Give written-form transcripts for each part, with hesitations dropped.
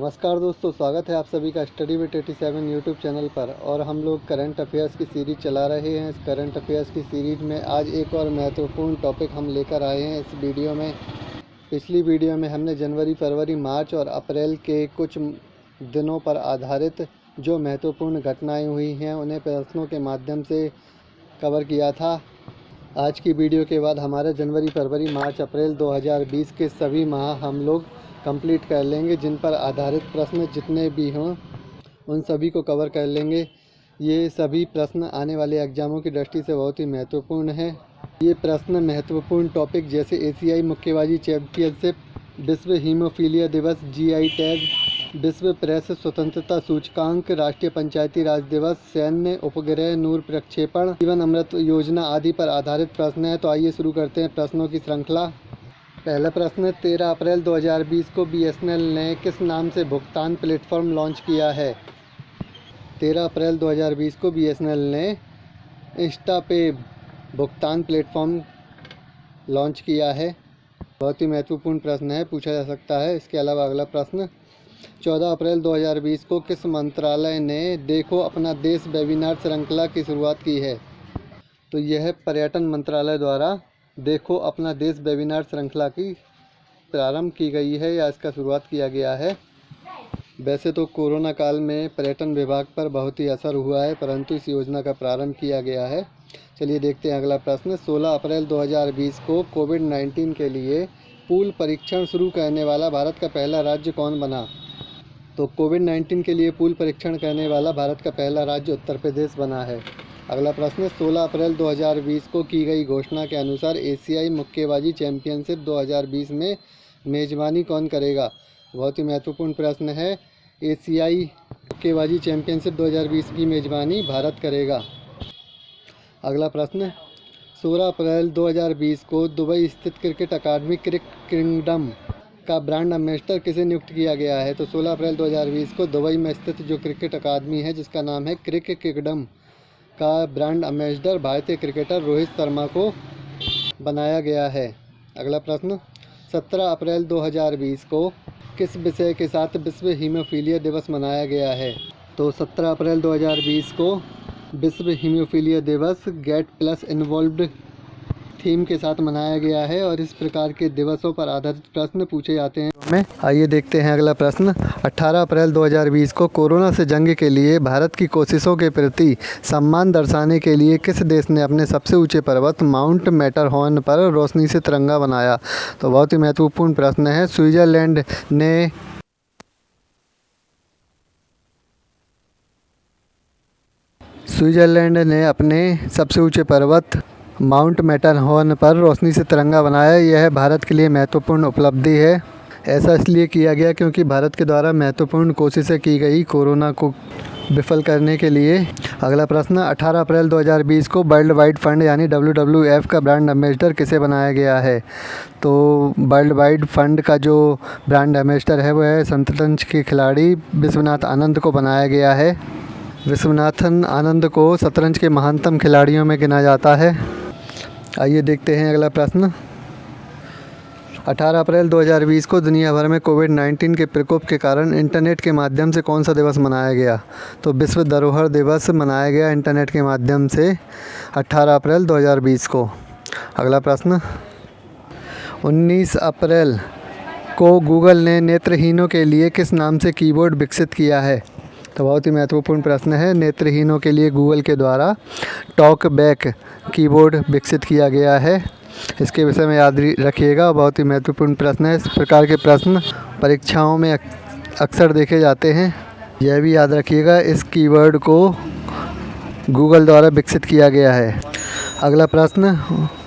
नमस्कार दोस्तों, स्वागत है आप सभी का स्टडी विद 87 यूट्यूब चैनल पर। और हम लोग करंट अफेयर्स की सीरीज़ चला रहे हैं। इस करंट अफेयर्स की सीरीज़ में आज एक और महत्वपूर्ण टॉपिक हम लेकर आए हैं इस वीडियो में। पिछली वीडियो में हमने जनवरी, फरवरी, मार्च और अप्रैल के कुछ दिनों पर आधारित जो महत्वपूर्ण घटनाएँ हुई हैं उन्हें प्रश्नों के माध्यम से कवर किया था। आज की वीडियो के बाद हमारे जनवरी, फरवरी, मार्च, अप्रैल 2020 के सभी माह हम लोग कंप्लीट कर लेंगे। जिन पर आधारित प्रश्न जितने भी हों उन सभी को कवर कर लेंगे। ये सभी प्रश्न आने वाले एग्ज़ामों की दृष्टि से बहुत ही महत्वपूर्ण है। ये प्रश्न महत्वपूर्ण टॉपिक जैसे एशियाई मुक्केबाजी चैंपियनशिप, विश्व हीमोफीलिया दिवस, जीआई टैग, विश्व प्रेस स्वतंत्रता सूचकांक, राष्ट्रीय पंचायती राज दिवस, सैन्य उपग्रह नूर प्रक्षेपण, जीवन अमृत योजना आदि पर आधारित प्रश्न है। तो आइए शुरू करते हैं प्रश्नों की श्रृंखला। पहला प्रश्न, 13 अप्रैल 2020 को बीएसएनएल ने किस नाम से भुगतान प्लेटफॉर्म लॉन्च किया है? 13 अप्रैल 2020 को बीएसएनएल ने इंस्टापे भुगतान प्लेटफॉर्म लॉन्च किया है। बहुत ही महत्वपूर्ण प्रश्न है, पूछा जा सकता है। इसके अलावा अगला प्रश्न, 14 अप्रैल 2020 को किस मंत्रालय ने देखो अपना देश वेबिनार श्रृंखला की शुरुआत की है? तो यह पर्यटन मंत्रालय द्वारा देखो अपना देश वेबिनार श्रृंखला की प्रारंभ की गई है या इसका शुरुआत किया गया है। वैसे तो कोरोना काल में पर्यटन विभाग पर बहुत ही असर हुआ है, परंतु इस योजना का प्रारंभ किया गया है। चलिए देखते हैं अगला प्रश्न। 16 अप्रैल 2020 को कोविड-19 के लिए पूल परीक्षण शुरू करने वाला भारत का पहला राज्य कौन बना? तो कोविड-19 के लिए पूल परीक्षण करने वाला भारत का पहला राज्य उत्तर प्रदेश बना है। अगला प्रश्न, 16 अप्रैल 2020 को की गई घोषणा के अनुसार एशियाई मुक्केबाजी चैंपियनशिप 2020 में मेज़बानी कौन करेगा? बहुत ही महत्वपूर्ण प्रश्न है। एशियाई मुक्केबाजी चैंपियनशिप 2020 की मेज़बानी भारत करेगा। अगला प्रश्न, 16 अप्रैल 2020 को दुबई स्थित क्रिकेट अकादमी क्रिकेट किंगडम का ब्रांड एम्बेसडर किसे नियुक्त किया गया है? तो 16 अप्रैल 2020 को दुबई में स्थित जो क्रिकेट अकादमी है जिसका नाम है क्रिकेट किंगडम का ब्रांड एम्बेसडर भारतीय क्रिकेटर रोहित शर्मा को बनाया गया है। अगला प्रश्न, 17 अप्रैल 2020 को किस विषय के साथ विश्व हीमोफीलिया दिवस मनाया गया है? तो 17 अप्रैल 2020 को विश्व हीमोफीलिया दिवस गेट प्लस इन्वॉल्व्ड थीम के साथ मनाया गया है और इस प्रकार के दिवसों पर आधारित प्रश्न पूछे जाते हैं। आइए देखते हैं अगला प्रश्न। 18 अप्रैल 2020 को कोरोना से जंग के लिए भारत की कोशिशों के प्रति सम्मान दर्शाने के लिए किस देश ने अपने सबसे ऊंचे पर्वत माउंट मैटरहॉर्न पर रोशनी से तिरंगा बनाया? तो बहुत ही महत्वपूर्ण प्रश्न है। स्विट्ज़रलैंड ने अपने सबसे ऊंचे पर्वत माउंट मैटरहॉर्न पर रोशनी से तिरंगा बनाया। यह भारत के लिए महत्वपूर्ण उपलब्धि है। ऐसा इसलिए किया गया क्योंकि भारत के द्वारा महत्वपूर्ण कोशिशें की गई कोरोना को विफल करने के लिए। अगला प्रश्न, 18 अप्रैल 2020 को वर्ल्ड वाइड फंड यानी WWF का ब्रांड एम्बेसडर किसे बनाया गया है? तो वर्ल्ड वाइड फंड का जो ब्रांड एम्बेसडर है वह शतरंज के खिलाड़ी विश्वनाथन आनंद को बनाया गया है। विश्वनाथन आनंद को शतरंज के महानतम खिलाड़ियों में गिना जाता है। आइए देखते हैं अगला प्रश्न। 18 अप्रैल 2020 को दुनिया भर में कोविड-19 के प्रकोप के कारण इंटरनेट के माध्यम से कौन सा दिवस मनाया गया? तो विश्व धरोहर दिवस मनाया गया इंटरनेट के माध्यम से 18 अप्रैल 2020 को। अगला प्रश्न, 19 अप्रैल को गूगल ने नेत्रहीनों के लिए किस नाम से कीबोर्ड विकसित किया है? तो बहुत ही महत्वपूर्ण प्रश्न है। नेत्रहीनों के लिए गूगल के द्वारा टॉक बैक कीबोर्ड विकसित किया गया है। इसके विषय में याद रखिएगा, बहुत ही महत्वपूर्ण प्रश्न है। इस प्रकार के प्रश्न परीक्षाओं में अक्सर देखे जाते हैं। यह भी याद रखिएगा, इस कीवर्ड को गूगल द्वारा विकसित किया गया है। अगला प्रश्न,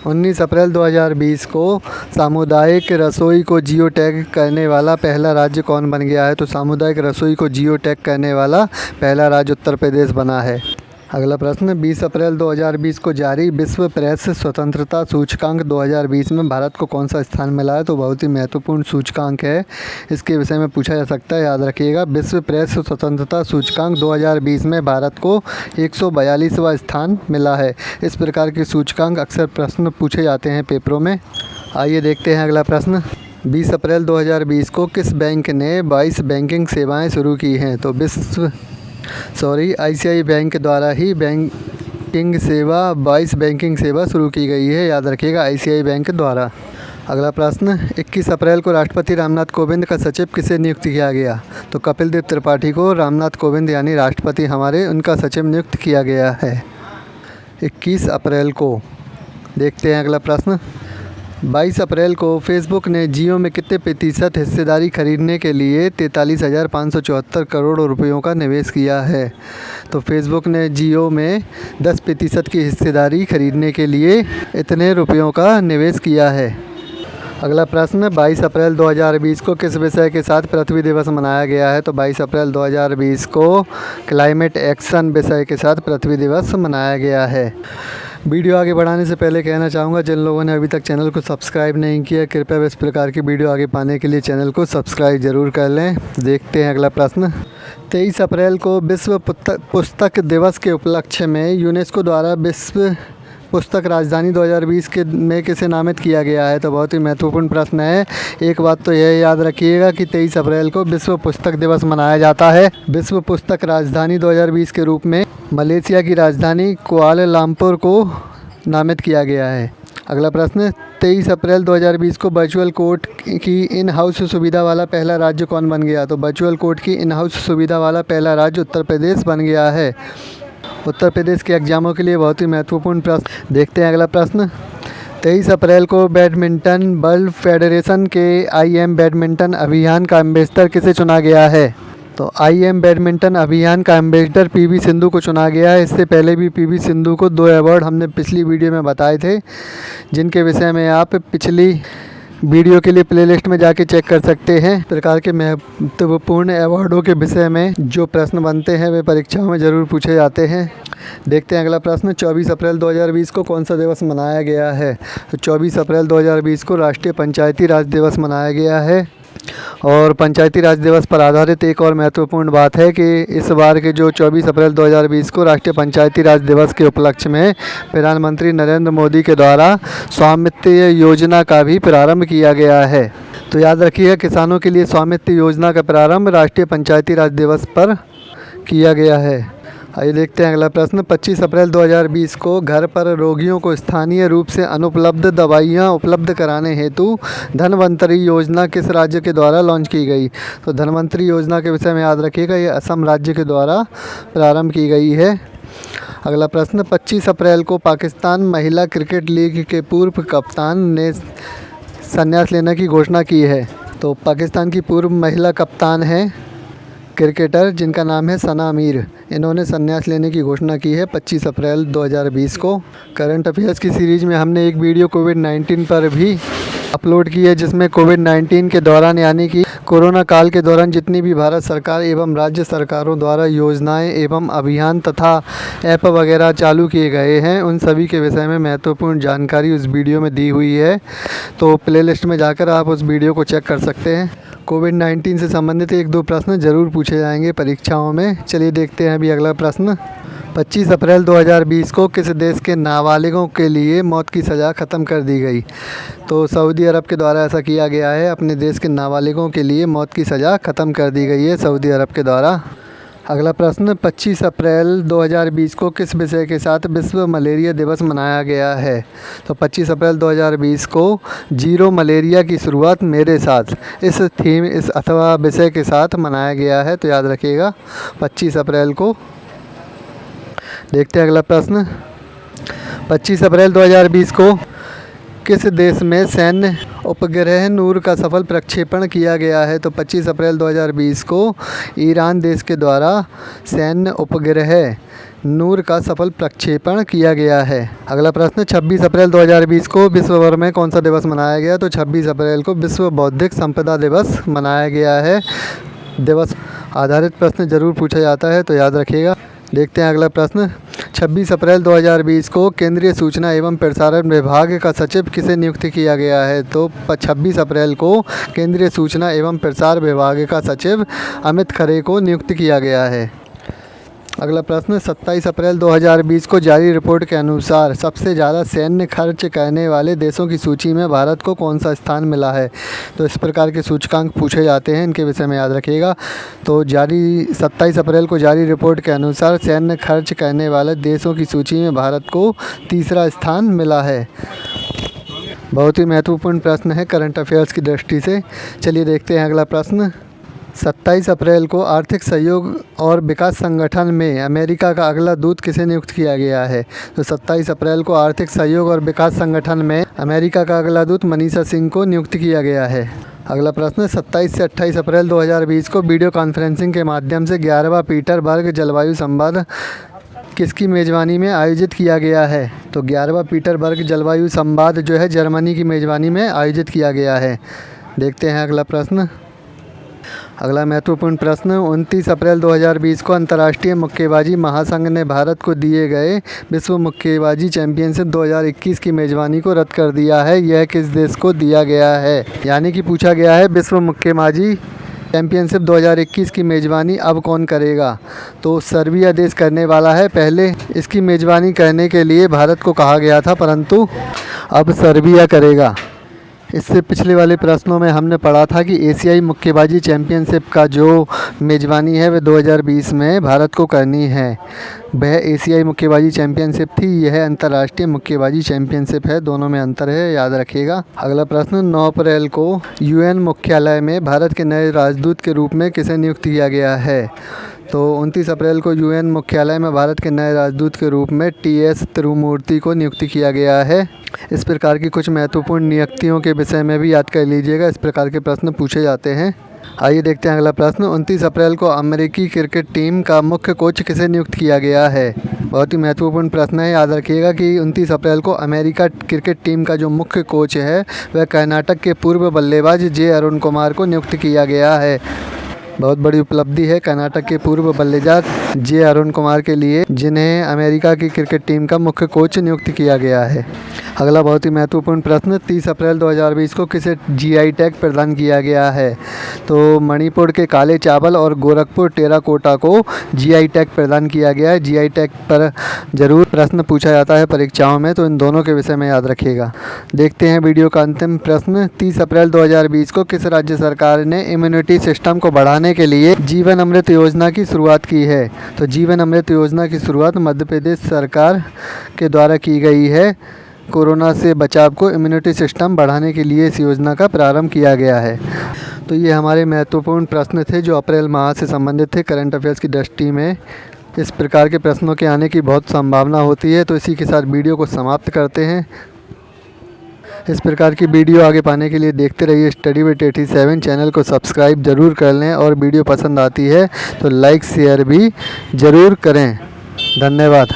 19 अप्रैल 2020 को सामुदायिक रसोई को जियो टैग करने वाला पहला राज्य कौन बन गया है? तो सामुदायिक रसोई को जियो टैग करने वाला पहला राज्य उत्तर प्रदेश बना है। अगला प्रश्न, 20 अप्रैल 2020 को जारी विश्व प्रेस स्वतंत्रता सूचकांक 2020 में भारत को कौन सा स्थान मिला है? तो बहुत ही महत्वपूर्ण सूचकांक है, इसके विषय में पूछा जा सकता है, याद रखिएगा। विश्व प्रेस स्वतंत्रता सूचकांक 2020 में भारत को 142वां स्थान मिला है। इस प्रकार के सूचकांक अक्सर प्रश्न पूछे जाते हैं पेपरों में। आइए देखते हैं अगला प्रश्न। 20 अप्रैल 2020 को किस बैंक ने 22 बैंकिंग सेवाएं शुरू की हैं? तो आईसीआई बैंक द्वारा ही 22 बैंकिंग सेवा शुरू की गई है, याद रखिएगा, आईसीआई बैंक द्वारा। अगला प्रश्न, 21 अप्रैल को राष्ट्रपति रामनाथ कोविंद का सचिव किसे नियुक्त किया गया? तो कपिल देव त्रिपाठी को रामनाथ कोविंद यानी राष्ट्रपति हमारे उनका सचिव नियुक्त किया गया है 21 अप्रैल को। देखते हैं अगला प्रश्न, 22 अप्रैल को फेसबुक ने जियो में कितने प्रतिशत हिस्सेदारी खरीदने के लिए 43,574 करोड़ रुपयों का निवेश किया है? तो फेसबुक ने जियो में 10% की हिस्सेदारी खरीदने के लिए इतने रुपयों का निवेश किया है। अगला प्रश्न, 22 अप्रैल 2020 को किस विषय के साथ पृथ्वी दिवस मनाया गया है? तो 22 अप्रैल 2020 को क्लाइमेट एक्शन विषय के साथ पृथ्वी दिवस मनाया गया है। वीडियो आगे बढ़ाने से पहले कहना चाहूँगा, जिन लोगों ने अभी तक चैनल को सब्सक्राइब नहीं किया, कृपया इस प्रकार की वीडियो आगे पाने के लिए चैनल को सब्सक्राइब ज़रूर कर लें। देखते हैं अगला प्रश्न, 23 अप्रैल को विश्व पुस्तक दिवस के उपलक्ष्य में यूनेस्को द्वारा विश्व पुस्तक राजधानी 2020 में किसे नामित किया गया है? तो बहुत ही महत्वपूर्ण प्रश्न है। एक बात तो यह याद रखिएगा कि 23 अप्रैल को विश्व पुस्तक दिवस मनाया जाता है। विश्व पुस्तक राजधानी 2020 के रूप में मलेशिया की राजधानी कुआलालंपुर को नामित किया गया है। अगला प्रश्न, 23 अप्रैल 2020 को वर्चुअल कोर्ट की इन हाउस सुविधा वाला पहला राज्य कौन बन गया? तो वर्चुअल कोर्ट की इन हाउस सुविधा वाला पहला राज्य उत्तर प्रदेश बन गया है। उत्तर प्रदेश के एग्जामों के लिए बहुत ही महत्वपूर्ण प्रश्न। देखते हैं अगला प्रश्न, 23 अप्रैल को बैडमिंटन वर्ल्ड फेडरेशन के IM बैडमिंटन अभियान का एम्बेसडर किसे चुना गया है? तो IM बैडमिंटन अभियान का एम्बेसडर PV सिंधु को चुना गया है। इससे पहले भी PV सिंधु को 2 अवार्ड हमने पिछली वीडियो में बताए थे, जिनके विषय में आप पिछली वीडियो के लिए प्लेलिस्ट में जाके चेक कर सकते हैं। प्रकार के महत्वपूर्ण अवार्डों के विषय में जो प्रश्न बनते हैं वे परीक्षाओं में ज़रूर पूछे जाते हैं। देखते हैं अगला प्रश्न, 24 अप्रैल 2020 को कौन सा दिवस मनाया गया है? तो 24 अप्रैल 2020 को राष्ट्रीय पंचायती राज दिवस मनाया गया है। और पंचायती राज दिवस पर आधारित एक और महत्वपूर्ण बात है कि इस बार के जो 24 अप्रैल 2020 को राष्ट्रीय पंचायती राज दिवस के उपलक्ष्य में प्रधानमंत्री नरेंद्र मोदी के द्वारा स्वामित्व योजना का भी प्रारंभ किया गया है। तो याद रखिए, किसानों के लिए स्वामित्व योजना का प्रारंभ राष्ट्रीय पंचायती राज दिवस पर किया गया है। आइए देखते हैं अगला प्रश्न, 25 अप्रैल 2020 को घर पर रोगियों को स्थानीय रूप से अनुपलब्ध दवाइयाँ उपलब्ध कराने हेतु धन्वंतरी योजना किस राज्य के द्वारा लॉन्च की गई? तो धन्वंतरी योजना के विषय में याद रखिएगा, ये असम राज्य के द्वारा प्रारंभ की गई है। अगला प्रश्न, 25 अप्रैल को पाकिस्तान महिला क्रिकेट लीग के पूर्व कप्तान ने संन्यास लेने की घोषणा की है। तो पाकिस्तान की पूर्व महिला कप्तान हैं क्रिकेटर जिनका नाम है सना मीर, इन्होंने संन्यास लेने की घोषणा की है 25 अप्रैल 2020 को। करंट अफेयर्स की सीरीज़ में हमने एक वीडियो कोविड-19 पर भी अपलोड की है, जिसमें कोविड-19 के दौरान यानी कि कोरोना काल के दौरान जितनी भी भारत सरकार एवं राज्य सरकारों द्वारा योजनाएं एवं अभियान तथा ऐप वगैरह चालू किए गए हैं, उन सभी के विषय में महत्वपूर्ण जानकारी उस वीडियो में दी हुई है। तो प्लेलिस्ट में जाकर आप उस वीडियो को चेक कर सकते हैं। कोविड-19 से संबंधित 1-2 प्रश्न ज़रूर पूछे जाएंगे परीक्षाओं में। चलिए देखते हैं अभी अगला प्रश्न, 25 अप्रैल 2020 को किस देश के नाबालिगों के लिए मौत की सज़ा ख़त्म कर दी गई? तो सऊदी अरब के द्वारा ऐसा किया गया है। अपने देश के नाबालिगों के लिए मौत की सज़ा ख़त्म कर दी गई है सऊदी अरब के द्वारा। अगला प्रश्न, 25 अप्रैल 2020 को किस विषय के साथ विश्व मलेरिया दिवस मनाया गया है? तो 25 अप्रैल 2020 को जीरो मलेरिया की शुरुआत मेरे साथ इस थीम इस अथवा विषय के साथ मनाया गया है। तो याद रखिएगा 25 अप्रैल को। देखते हैं अगला प्रश्न, 25 अप्रैल 2020 को किस देश में सैन्य उपग्रह नूर का सफल प्रक्षेपण किया गया है? तो 25 अप्रैल 2020 को ईरान देश के द्वारा सैन्य उपग्रह नूर का सफल प्रक्षेपण किया गया है। अगला प्रश्न, 26 अप्रैल 2020 को विश्व भर में कौन सा दिवस मनाया गया? तो 26 अप्रैल को विश्व बौद्धिक संपदा दिवस मनाया गया है। दिवस आधारित प्रश्न जरूर पूछा जाता है, तो याद रखिएगा। देखते हैं अगला प्रश्न, 26 अप्रैल 2020 को केंद्रीय सूचना एवं प्रसारण विभाग का सचिव किसे नियुक्त किया गया है? तो 26 अप्रैल को केंद्रीय सूचना एवं प्रसार विभाग का सचिव अमित खरे को नियुक्त किया गया है। अगला प्रश्न 27 अप्रैल 2020 को जारी रिपोर्ट के अनुसार सबसे ज़्यादा सैन्य खर्च करने वाले देशों की सूची में भारत को कौन सा स्थान मिला है। तो इस प्रकार के सूचकांक पूछे जाते हैं, इनके विषय में याद रखिएगा। तो 27 अप्रैल को जारी रिपोर्ट के अनुसार सैन्य खर्च करने वाले देशों की सूची में भारत को तीसरा स्थान मिला है। बहुत ही महत्वपूर्ण प्रश्न है करंट अफेयर्स की दृष्टि से। चलिए देखते हैं अगला प्रश्न। 27 अप्रैल को आर्थिक सहयोग और विकास संगठन में अमेरिका का अगला दूत किसे नियुक्त किया गया है। तो 27 अप्रैल को आर्थिक सहयोग और विकास संगठन में अमेरिका का अगला दूत मनीषा सिंह को नियुक्त किया गया है। अगला प्रश्न 27 से 28 अप्रैल 2020 को वीडियो कॉन्फ्रेंसिंग के माध्यम से 11वां पीटरबर्ग जलवायु संवाद किसकी मेज़बानी में आयोजित किया गया है। तो 11वां पीटरबर्ग जलवायु संवाद जो है जर्मनी की मेज़बानी में आयोजित किया गया है। देखते हैं अगला प्रश्न। अगला महत्वपूर्ण प्रश्न 29 अप्रैल 2020 को अंतर्राष्ट्रीय मुक्केबाजी महासंघ ने भारत को दिए गए विश्व मुक्केबाजी चैंपियनशिप 2021 की मेज़बानी को रद्द कर दिया है। यह किस देश को दिया गया है। यानी कि पूछा गया है विश्व मुक्केबाजी चैंपियनशिप 2021 की मेज़बानी अब कौन करेगा। तो सर्बिया देश करने वाला है। पहले इसकी मेज़बानी करने के लिए भारत को कहा गया था, परंतु अब सर्बिया करेगा। इससे पिछले वाले प्रश्नों में हमने पढ़ा था कि एशियाई मुक्केबाजी चैंपियनशिप का जो मेज़बानी है वह 2020 में भारत को करनी है। वह एशियाई मुक्केबाजी चैंपियनशिप थी, यह अंतर्राष्ट्रीय मुक्केबाजी चैंपियनशिप है, दोनों में अंतर है, याद रखिएगा। अगला प्रश्न 9 अप्रैल को यूएन मुख्यालय में भारत के नए राजदूत के रूप में किसे नियुक्त किया गया है। तो 29 अप्रैल को यूएन मुख्यालय में भारत के नए राजदूत के रूप में टीएस तिरुमूर्ति को नियुक्त किया गया है। इस प्रकार की कुछ महत्वपूर्ण नियुक्तियों के विषय में भी याद कर लीजिएगा, इस प्रकार के प्रश्न पूछे जाते हैं। आइए देखते हैं अगला प्रश्न। 29 अप्रैल को अमेरिकी क्रिकेट टीम का मुख्य कोच किसे नियुक्त किया गया है। बहुत ही महत्वपूर्ण प्रश्न है, याद रखिएगा कि 29 अप्रैल को अमेरिका क्रिकेट टीम का जो मुख्य कोच है वह कर्नाटक के पूर्व बल्लेबाज जे अरुण कुमार को नियुक्त किया गया है। बहुत बड़ी उपलब्धि है कर्नाटक के पूर्व बल्लेबाज जे अरुण कुमार के लिए, जिन्हें अमेरिका की क्रिकेट टीम का मुख्य कोच नियुक्त किया गया है। अगला बहुत ही महत्वपूर्ण प्रश्न 30 अप्रैल 2020 को किसे जीआई टैग प्रदान किया गया है। तो मणिपुर के काले चावल और गोरखपुर टेराकोटा को जीआई टैग प्रदान किया गया है। जीआई टैग पर जरूर प्रश्न पूछा जाता है परीक्षाओं में, तो इन दोनों के विषय में याद रखिएगा। देखते हैं वीडियो का अंतिम प्रश्न। 30 अप्रैल 2020 को किस राज्य सरकार ने इम्यूनिटी सिस्टम को बढ़ाने के लिए जीवन अमृत योजना की शुरुआत की है। तो जीवन अमृत योजना की शुरुआत मध्य प्रदेश सरकार के द्वारा की गई है। कोरोना से बचाव को इम्यूनिटी सिस्टम बढ़ाने के लिए इस योजना का प्रारंभ किया गया है। तो ये हमारे महत्वपूर्ण प्रश्न थे जो अप्रैल माह से संबंधित थे करंट अफेयर्स की दृष्टि में। इस प्रकार के प्रश्नों के आने की बहुत संभावना होती है। तो इसी के साथ वीडियो को समाप्त करते हैं। इस प्रकार की वीडियो आगे पाने के लिए देखते रहिए स्टडी विद 87। चैनल को सब्सक्राइब ज़रूर कर लें और वीडियो पसंद आती है तो लाइक शेयर भी ज़रूर करें। धन्यवाद।